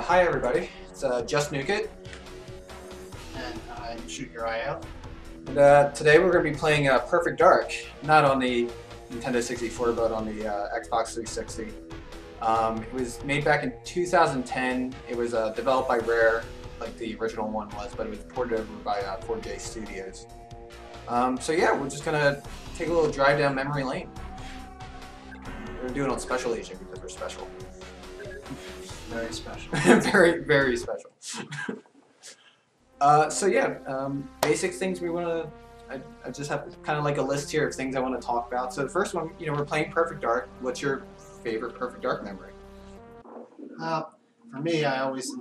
Hi everybody, it's Just Nuke It, And I'm Shootureyeout. and today we're going to be playing Perfect Dark, not on the Nintendo 64 but on the Xbox 360. It was made back in 2010, it was developed by Rare, like the original one was, but it was ported over by 4J Studios. So yeah, we're just going to take a little drive down memory lane. We're going to do it on Special Agent because we're special. Very special. very, very special. So yeah, basic things we want to. I just have kind of like a list here of things I want to talk about. So the first one, we're playing Perfect Dark. What's your favorite Perfect Dark memory? For me, I always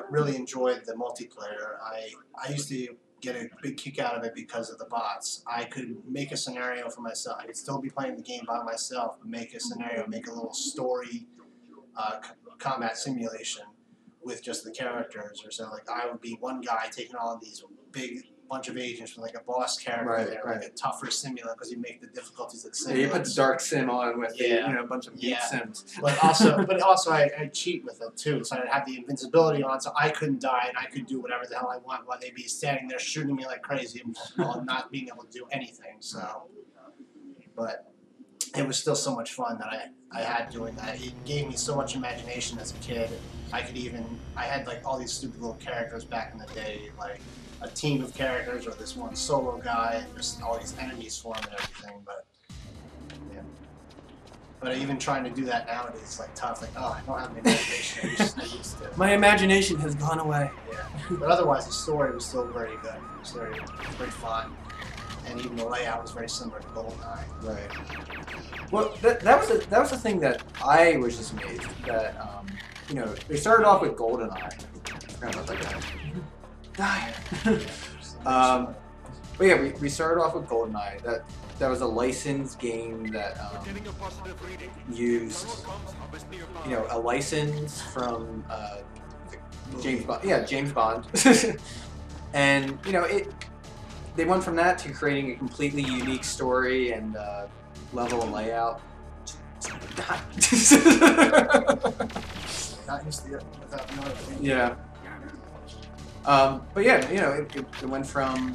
really enjoyed the multiplayer. I used to get a big kick out of it because of the bots. I could make a scenario for myself. I could still be playing the game by myself, but make a scenario, make a little story combat simulation with just the characters. Or so, like I would be one guy taking on these big bunch of agents with like a boss character there, like a tougher simulant because you make the difficulties of the simulants. Yeah, you put the dark sim on with a bunch of beat sims. But also I cheat with it too, so I'd have the invincibility on, so I couldn't die and I could do whatever the hell I want while they'd be standing there shooting me like crazy while not being able to do anything. So, but it was still so much fun that I had doing that. It gave me so much imagination as a kid. I had like all these stupid little characters back in the day, like a team of characters or this one solo guy, and just all these enemies for him and everything. But yeah, but even trying to do that nowadays is like tough. Like, oh, I don't have the imagination I used to. My imagination has gone away. Yeah, but otherwise the story was still very good. It was very fun. And even the layout was very similar to GoldenEye. Right. Well, that was the thing that I was just amazed that they started off with GoldenEye. Die. But yeah, we started off with GoldenEye. That was a licensed game that used a license from James Bond. Yeah, James Bond. And they went from that to creating a completely unique story and level and layout. Not used to it without knowing. Yeah. But yeah, it went from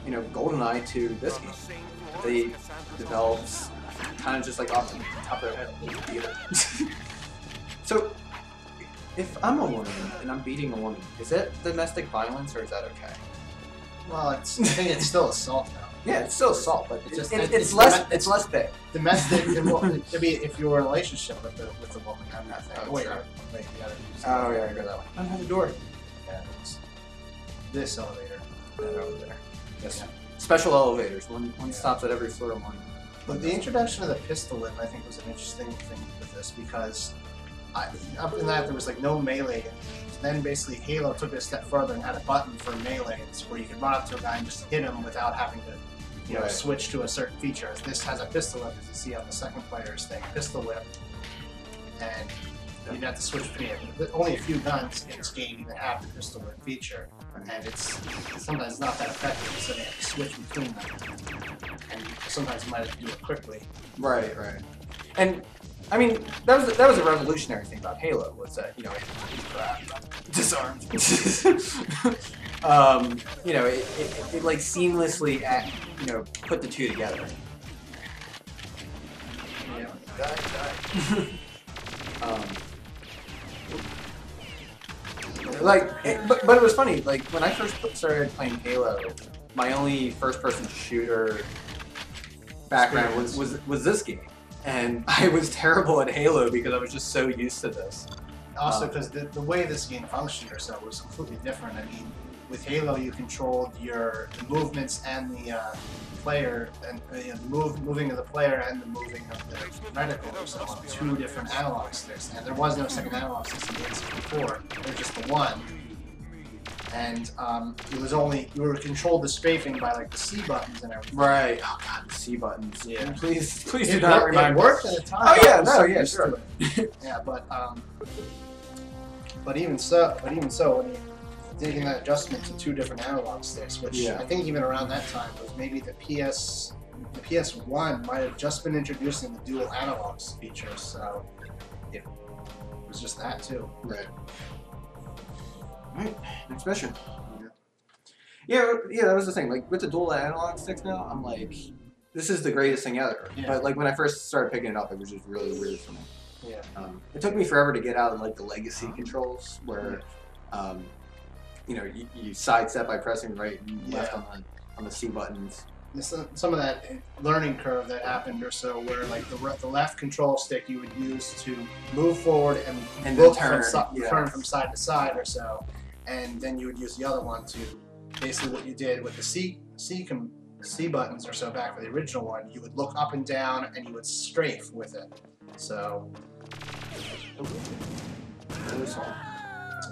GoldenEye to this game. They developed kind of just like off the top of their head. So, if I'm a woman and I'm beating a woman, is it domestic violence or is that okay? Well, I think it's still assault now. Yeah, it's still assault, but it's less big. Domestic, if you were in a relationship with the woman, I'm not thinking. Wait, you gotta do something. Oh yeah, I got that one. I don't have the door. Yeah, this elevator. That over there. Yes. Yeah. Special elevators. One stops at every floor of one. But the introduction of the pistol whip, I think, was an interesting thing with this because up in that there was like no melee. Then basically Halo took it a step further and had a button for melee, where you could run up to a guy and just hit him without having to, switch to a certain feature. This has a pistol whip, as you see on the second player's thing, pistol whip, and you'd have to switch between it. Only a few guns in this game even have the pistol whip feature, and it's sometimes not that effective, so you have to switch between them, and sometimes you might have to do it quickly. Right. And I mean, that was a revolutionary thing about Halo, was that, disarmed. It like seamlessly put the two together. Yeah, die. But it was funny, like when I first started playing Halo, my only first-person shooter background was this game. And I was terrible at Halo because I was just so used to this. Also, because the way this game functioned or so was completely different. I mean, with Halo, you controlled the movements and the player, and the moving of the player and the moving of the reticle or so on two different analog sticks. And there was no second analog stick in the N64. There was just the one. And it was only, you were controlled the strafing by like the C buttons and everything. Right. Oh god, the C buttons. Yeah. Please do not remind me. It worked at the time. Oh yeah, no, yeah, sure. Yeah, but even so, when you taking that adjustment to two different analog sticks, which I think even around that time was maybe the PS1 might have just been introducing the dual analogs feature. So it was just that too. Right. Alright, next mission. Yeah, that was the thing. Like with the dual analog sticks now, I'm like, this is the greatest thing ever. Yeah. But like when I first started picking it up, it was just really weird for me. Yeah. It took me forever to get out of like the legacy controls where, you know, you sidestep by pressing right and left on the C buttons. Some of that learning curve that happened or so, where like the left control stick you would use to move forward and look turn from side to side or so, and then you would use the other one to basically what you did with the C buttons or so back for the original one. You would look up and down and you would strafe with it. So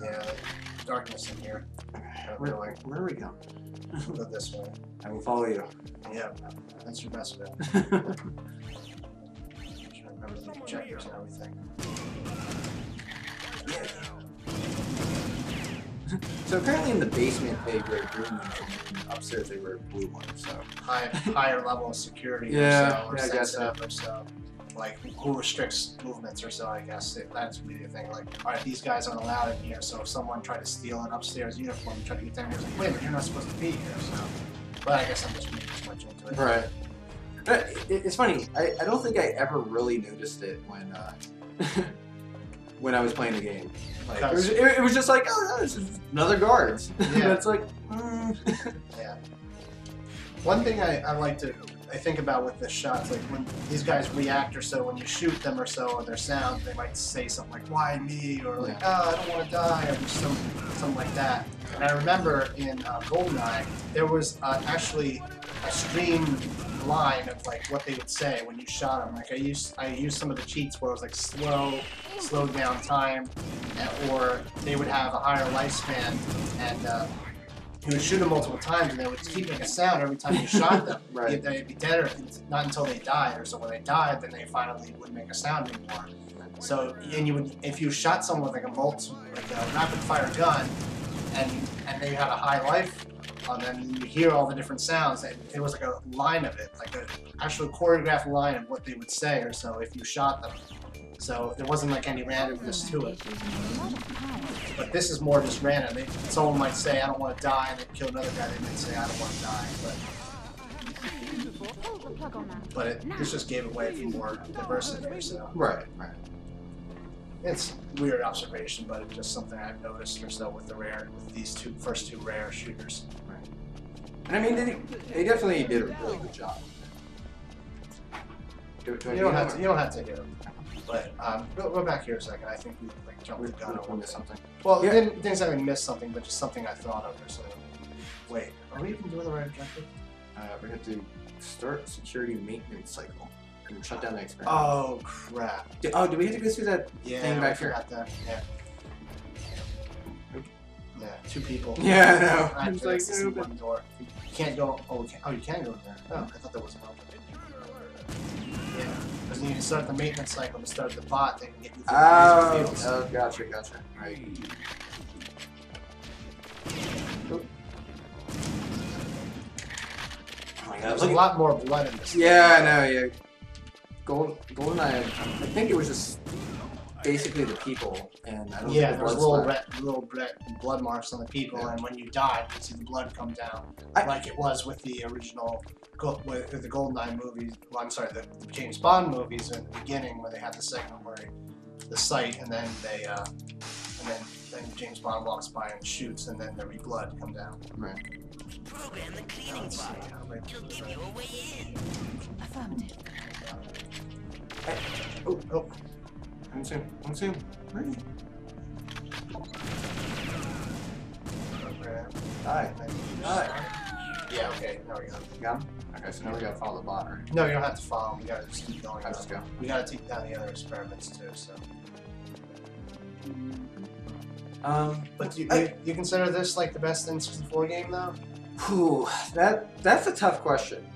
yeah, darkness in here. Where are we going? Go this way. I will follow you. Yeah, that's your best bet. Trying to remember the projectors and everything. So currently in the basement they were green ones, and upstairs they were blue ones. So higher level of security or sensitive or so. Like who restricts movements or so, I guess that's really the thing. Like, all right, these guys aren't allowed in here, so if someone tried to steal an upstairs uniform and try to get down here, it's like, wait a minute, you're not supposed to be here. So, but I guess I'm just reading too much into it. Right. But it's funny. I don't think I ever really noticed it when when I was playing the game. Like, it was just like, oh, no, this is another guards. Yeah. It's like, yeah. One thing I like to think about with the shots, like when these guys react or so, when you shoot them or so, or their sound, they might say something like, why me? Or like, oh, I don't want to die, or just something like that. And I remember in GoldenEye, there was actually a stream line of like what they would say when you shot them. Like I used some of the cheats where it was like slowed down time, or they would have a higher lifespan, and you would shoot them multiple times, and they would keep making a sound every time you shot them. Right. They'd be dead, or not until they died, or so when they died, then they finally wouldn't make a sound anymore. So, and you would, if you shot someone with like a rapid fire gun, and they had a high life on them, and you hear all the different sounds, and there was like a line of it, like an actual choreographed line of what they would say or so if you shot them. So there wasn't like any randomness to it. But this is more just random. Someone might say, I don't want to die, and they'd kill another guy, they might say, I don't want to die. But this just gave it way for more diversity or so. right. It's a weird observation, but it's just something I've noticed or so with these first two rare shooters. Right. And I mean, they definitely did a really good job. You don't have to hit them. But go back here a second. I think we like jumped the gun or missed something. Well, yeah. Didn't exactly miss something, but just something I thought of or so. Wait, are we even doing the right objective? We have to start security maintenance cycle and shut down the experiment. Oh crap! Did we have to go through that thing back here? That. Yeah. Yeah, two people. Yeah, I know. I have to see one door. You can't go. Oh, you can go there. Oh, I thought that was an open. Yeah, because you need to start the maintenance cycle to start the bot. They can get you through the fields. Oh, gotcha. Right. Oh my God, there's a lot more blood in this. Yeah, I know. Yeah. GoldenEye. I think it was just basically the people, and I don't think there's little blood marks on the people, and when you die, you can see the blood come down, like it was with the original, with the GoldenEye movies. Well, I'm sorry, the James Bond movies in the beginning, where they had the segment where the sight, and then then James Bond walks by and shoots, and then the blood come down. Right. Program the cleaning bot. He'll give you a way in. Affirmative. Oh. I'm soon. Where are you? Hi. Yeah, okay, now we go. Got him? Okay, so now we gotta follow the bot, right? No, you don't have to follow him, we gotta just keep going. I'll just go. We gotta take down the other experiments too, so. But do you consider this like the best N64 game though? Whew, that's a tough question.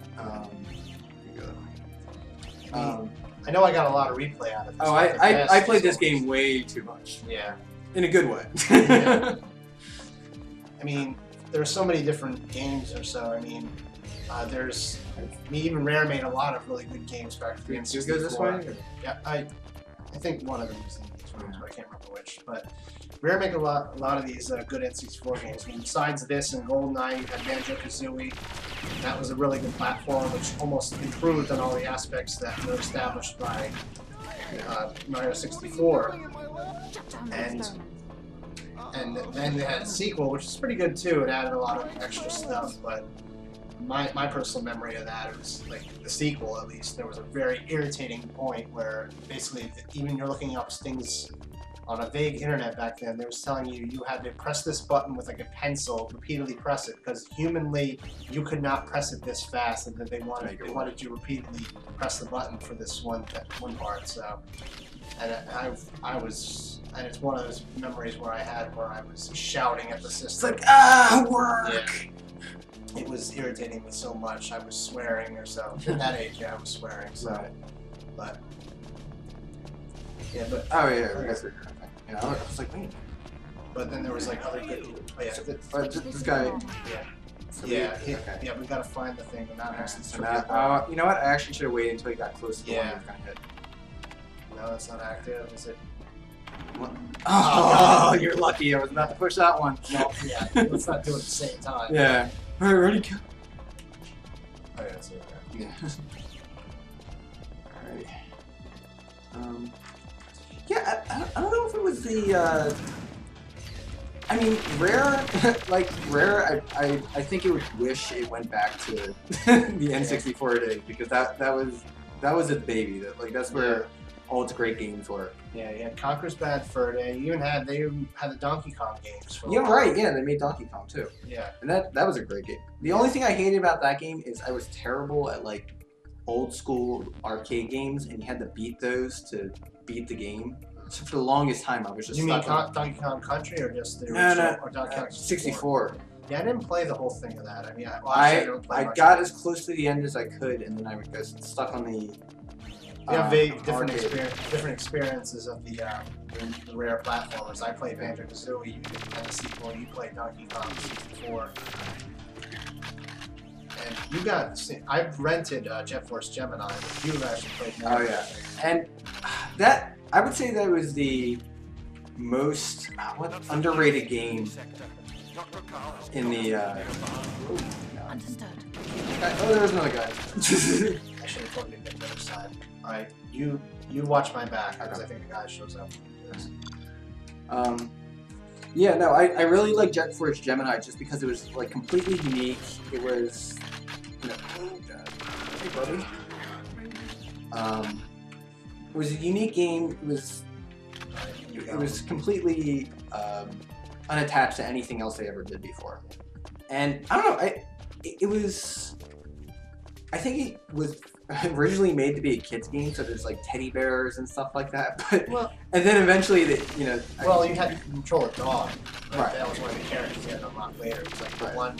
I know I got a lot of replay out of this. Oh, I played this game way too much. Yeah. In a good way. Yeah. I mean, there are so many different games or so. I mean, even Rare made a lot of really good games back to the N64. Do you go this way? Yeah, I think one of them was in these rooms, but I can't remember which. But Rare make a lot of these good N64 games. I mean, besides this and GoldenEye, you had Banjo-Kazooie. That was a really good platform, which almost improved on all the aspects that were established by Mario 64. And then they had a sequel, which is pretty good too. It added a lot of extra stuff, but my personal memory of that, it was like the sequel at least, there was a very irritating point where basically even you're looking up things on a vague internet back then, they was telling you had to press this button with like a pencil, repeatedly press it, because humanly you could not press it this fast, and that they wanted you repeatedly press the button for this one part. So, and it's one of those memories where I was shouting at the system. It's like, work! Yeah. It was irritating me so much. I was swearing or so. At that age, yeah, I was swearing. So, right. But yeah, but oh yeah, I guess yeah, I was like, wait. But then there was like other good. Oh yeah, this guy. Yeah. So Yeah, okay. yeah, we gotta find the thing. But now it has to So now, you know what? I actually should have waited until he got close to the one Yeah. he was gonna hit. No, that's not active, is it? Oh, you're lucky. I was about to push that one. No, yeah. Let's not do it at the same time. Yeah. All right, ready? Go. Oh yeah, that's it. Yeah. All right. Yeah, I don't know if it was the. I mean, Rare, like Rare. I think it would wish it went back to the N64 days, because that was its baby. That's where all its great games were. Yeah, you had Conker's Bad Fur Day. You even had the Donkey Kong games. For Yeah, right. Yeah, they made Donkey Kong too. Yeah. And that was a great game. The only thing I hated about that game is I was terrible at like old school arcade games, and you had to beat those to beat the game. So for the longest time, I was just. You mean stuck on Donkey Kong Country or just the original? Or Donkey Kong 64. Yeah, I didn't play the whole thing of that. I mean, I got as close to the end as I could, and then I would get stuck on the. We have different experiences of the Rare platformers. I played Banjo-Kazooie, you had the sequel, you played Donkey Kong 64. And I've rented Jet Force Gemini, but you've actually played more. Oh yeah, and that, I would say that was the most underrated game in the. Understood. Oh, there was another guy. I should have told you to get the other side. Alright, you watch my back, because I think the guy shows up. Yeah, no, I really like Jet Force Gemini just because it was like completely unique. It was, you know, oh god, hey buddy. It was a unique game. It was completely unattached to anything else they ever did before. And I don't know, I think it was originally made to be a kid's game, so there's like teddy bears and stuff like that. But and then eventually, you know. Well, you had to control a dog. Right. That was one of the characters you had to unlock later. It was like the one.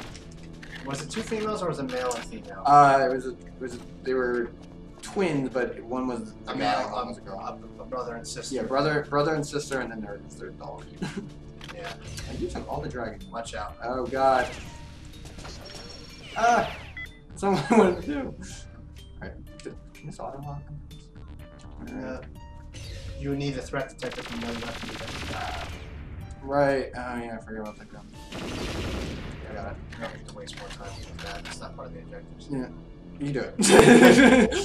Was it two females or was it male and female? They were twins, but one was a guy, one was a girl. A brother and sister. Yeah, brother and sister, and then their dog. Yeah. And you took all the dragons. Watch out. Oh god. Ah! Someone wanted to do. Alright, can this auto lock? You would need a threat detector from the left. Right. Oh yeah, I forgot about that gun. I got it. I don't need to waste more time with that. It's not part of the objectives. Yeah. You do it.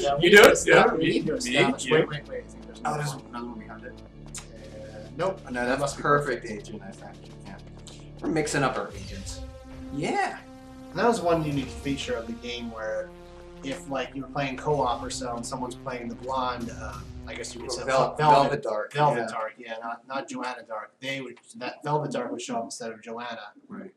Yeah, you do it? Yeah. We need to establish. Me? Wait. I think there's Oh, there's another one behind it. Nope. Oh, no, that's perfect agent, I think. Yeah. We're mixing up our agents. Yeah. And that was one unique feature of the game where if like you were playing co-op or so and someone's playing the blonde, I guess you would say Velvet Dark. Velvet Dark, yeah, not Joanna Dark. That Velvet Dark would show up instead of Joanna. Right.